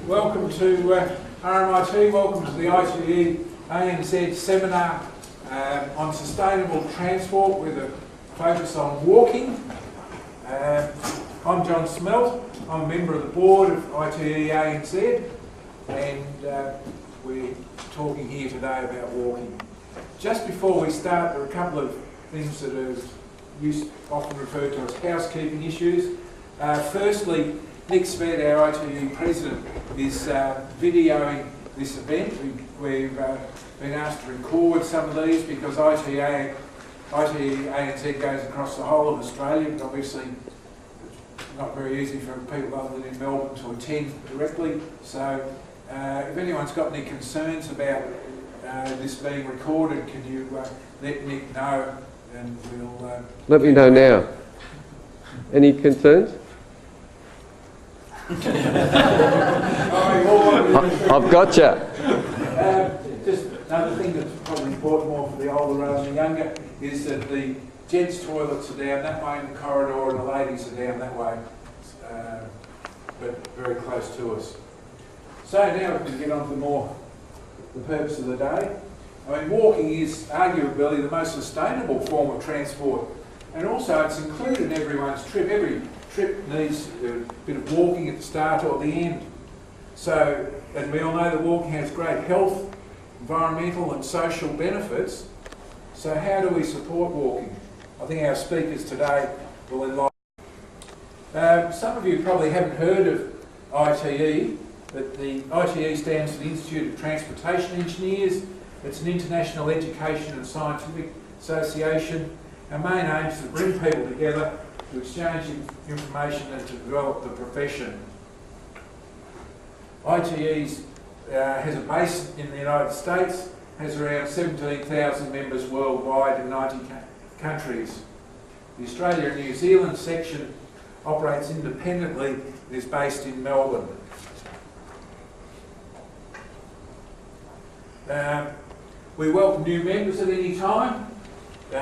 Welcome to RMIT, welcome to the ITE-ANZ seminar on sustainable transport with a focus on walking. I'm J Smelt, I'm a member of the board of ITE-ANZ, and we're talking here today about walking. Just before we start, there are a couple of things that are often referred to as housekeeping issues. Firstly, J Smelt, our ITE president, is videoing this event. We've been asked to record some of these because ITE-ANZ goes across the whole of Australia, but obviously it's not very easy for people other than in Melbourne to attend directly. So if anyone's got any concerns about this being recorded, can you let Nick know, and we'll... Let me know now. Any concerns? I've got you. Just another thing that's probably important more for the older rather than the younger is that the gents' toilets are down that way in the corridor and the ladies are down that way, but very close to us. So now we can get on to the purpose of the day. I mean, walking is arguably the most sustainable form of transport, and also it's included in everyone's trip. Every trip needs a bit of walking at the start or the end. So, and we all know that walking has great health, environmental and social benefits. So how do we support walking? I think our speakers today will enlighten. Some of you probably haven't heard of ITE, but the ITE stands for the Institute of Transportation Engineers. It's an international education and scientific association. Our main aim is to bring people together to exchange information and to develop the profession. ITE has a base in the United States, has around 17,000 members worldwide in 90 countries. The Australia and New Zealand section operates independently and is based in Melbourne. We welcome new members at any time.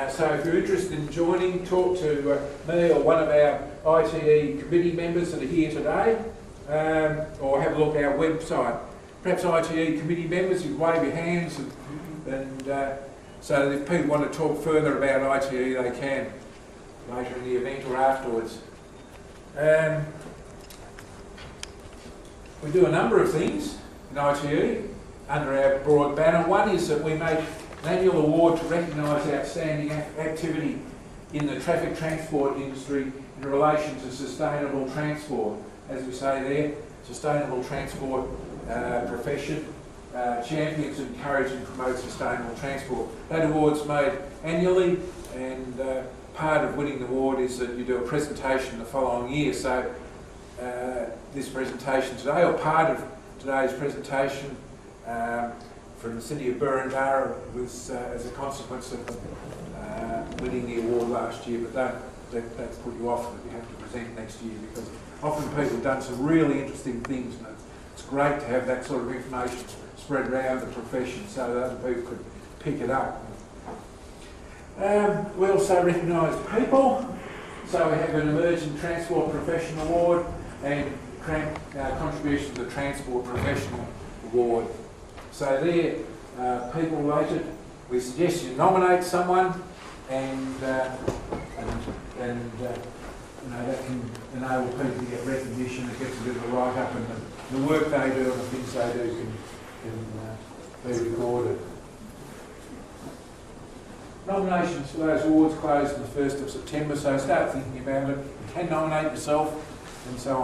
So if you're interested in joining, talk to me or one of our ITE committee members that are here today, or have a look at our website. Perhaps ITE committee members, you wave your hands, and so if people want to talk further about ITE, they can later in the event or afterwards. We do a number of things in ITE under our broad banner. One is that we make an annual award to recognise outstanding activity in the traffic transport industry in relation to sustainable transport. As we say there, sustainable transport profession champions, encourage and promote sustainable transport. That award's made annually, and part of winning the award is that you do a presentation the following year. So this presentation today, or part of today's presentation, from the City of Burundara was as a consequence of winning the award last year, but don't let that put you off that you have to present next year, because often people have done some really interesting things, and it's great to have that sort of information spread around the profession so that other people could pick it up. We also recognise people, so we have an Emerging Transport Professional Award and Contribution to the Transport Professional Award. So they're people related. We suggest you nominate someone, and that can enable people to get recognition. It gets a bit of a write-up, and the work they do and the things they do can be recorded. Nominations for those awards close on the 1st of September, so start thinking about it. You can nominate yourself, and so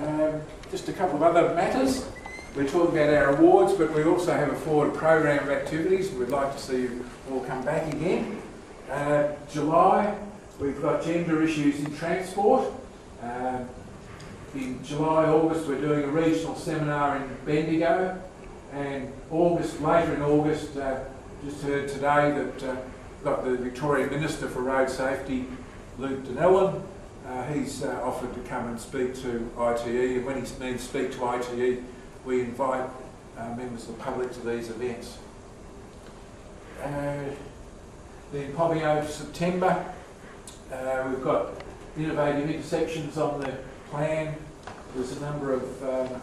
on. Just a couple of other matters. We're talking about our awards, but we also have a forward program of activities. We'd like to see you all come back again. July, we've got gender issues in transport. In July, August, we're doing a regional seminar in Bendigo. And later in August, just heard today that we've got the Victorian Minister for Road Safety, Luke Donnellan. He's offered to come and speak to ITE, and when he means speak to ITE, we invite members of the public to these events. Then popping over to September, we've got innovative intersections on the plan. there's a number of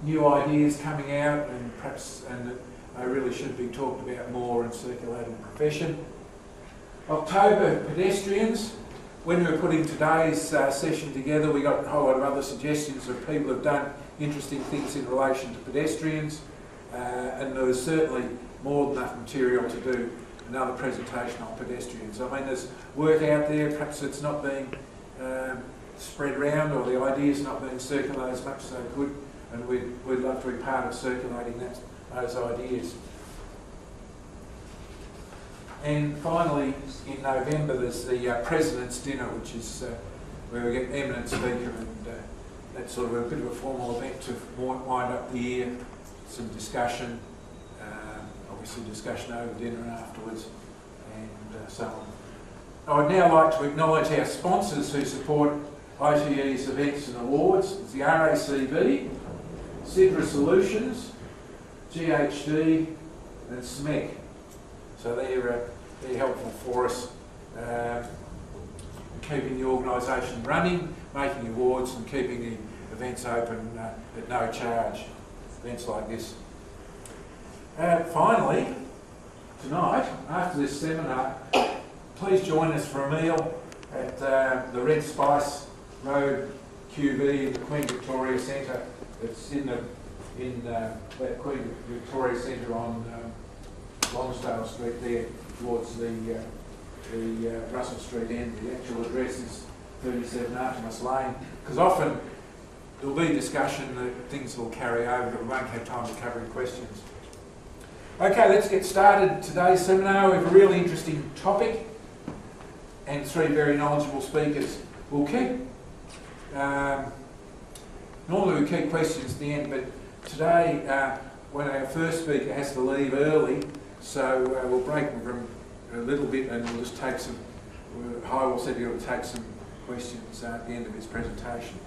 new ideas coming out, and perhaps they really should be talked about more in circulating profession. October, pedestrians. When we were putting today's session together, we got a whole lot of other suggestions of people who've done interesting things in relation to pedestrians, and there was certainly more than enough material to do another presentation on pedestrians. I mean, there's work out there, perhaps it's not being spread around, or the ideas not being circulated as much as they could, and we'd love to be part of circulating those ideas. And finally, in November, there's the President's Dinner, which is where we get an eminent speaker, and that's sort of a bit of a formal event to wind up the year, some discussion, obviously discussion over dinner and afterwards, and so on. I would now like to acknowledge our sponsors who support ITE's events and awards. It's the RACV, Sidra Solutions, GHD and SMEC. So they're helpful for us keeping the organisation running, making awards and keeping the events open at no charge, events like this. Finally, tonight, after this seminar, please join us for a meal at the Red Spice Road QV in the Queen Victoria Centre. It's in that Queen Victoria Centre on Lonsdale Street there, towards the Russell Street end. The actual address is 37 Artemis Lane, because often there'll be discussion that things will carry over, but we won't have time to cover any questions. Okay, let's get started. Today's seminar, we have a really interesting topic and three very knowledgeable speakers. We'll keep, normally we keep questions at the end, but today, when our first speaker has to leave early, so we'll break from a little bit and we'll just take some, Hywell said he'll take some questions at the end of his presentation.